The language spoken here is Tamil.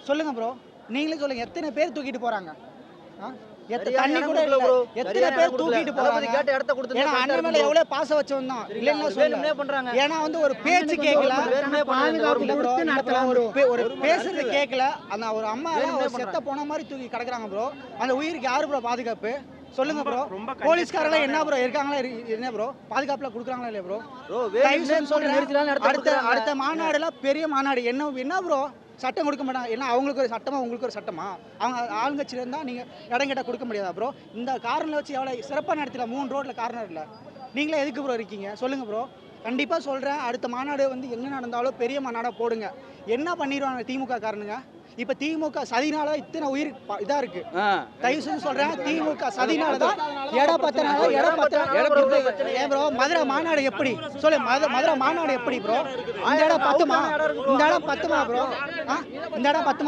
சொல்லுங்க ப்ரோ, நீங்களே சொல்லுங்க, எத்தனை பேர் தூக்கிட்டு போறாங்க? தண்ணி கூட இல்ல, எத்தனை பேர் தூக்கிட்டு போறாங்க? ஏன்னா அண்ணன் மேல எவ்வளவு பாசம் வச்சவன் தான், இல்லைன்னா சொல்லுங்க. ஏன்னா வந்து ஒரு பேச்சு கேட்கல, ஒரு பேசுறது கேட்கல, அந்த ஒரு அம்மா ஒரு செத்த போன மாதிரி தூக்கி கிடக்குறாங்க ப்ரோ. அந்த உயிருக்கு யாரு ப்ரோ பாதுகாப்பு? சொல்லுங்க ப்ரோ. போலீஸ்காரங்க என்ன ப்ரோ இருக்காங்களா, என்ன ப்ரோ பாதுகாப்புல குடுக்குறாங்களா இல்லையா ப்ரோ? அடுத்த மாநாடுல பெரிய மாநாடு என்ன ப்ரோ சட்டம் கொடுக்க மாட்டாங்க? என்ன அவங்களுக்கு ஒரு சட்டமா உங்களுக்கு ஒரு சட்டமா? அவங்க ஆளுங்கட்சியில இருந்தா நீங்க இடம் கேட்டா கொடுக்க முடியாதா ப்ரோ? இந்த கார்னர்ல வச்சு எவ்வளவு சிறப்பா நடத்தல, 3 ரோட்ல கார்னர்ல நீங்களே எதுக்கு ப்ரோ இருக்கீங்க? சொல்லுங்க ப்ரோ. கண்டிப்பா சொல்றேன், அடுத்த மாநாடு வந்து எங்க நடந்தாலும் பெரிய மாநாடா போடுங்க. என்ன பண்ணிடுவாங்க திமுக காரனுங்க? இப்ப திமுக சதினால இத்தனை உயிர் இதா இருக்கு. தயவு செஞ்சு சொல்றேன், திமுக சதினால தான் இடம் ஏன் ப்ரோ மதுரை மாநாடு எப்படி சொல்லு? மதுரை மாநாடு எப்படி ப்ரோ? இந்த இடம் பத்துமா? இந்த இடம் பத்துமா ப்ரோ? இந்த இடம் பத்துமா?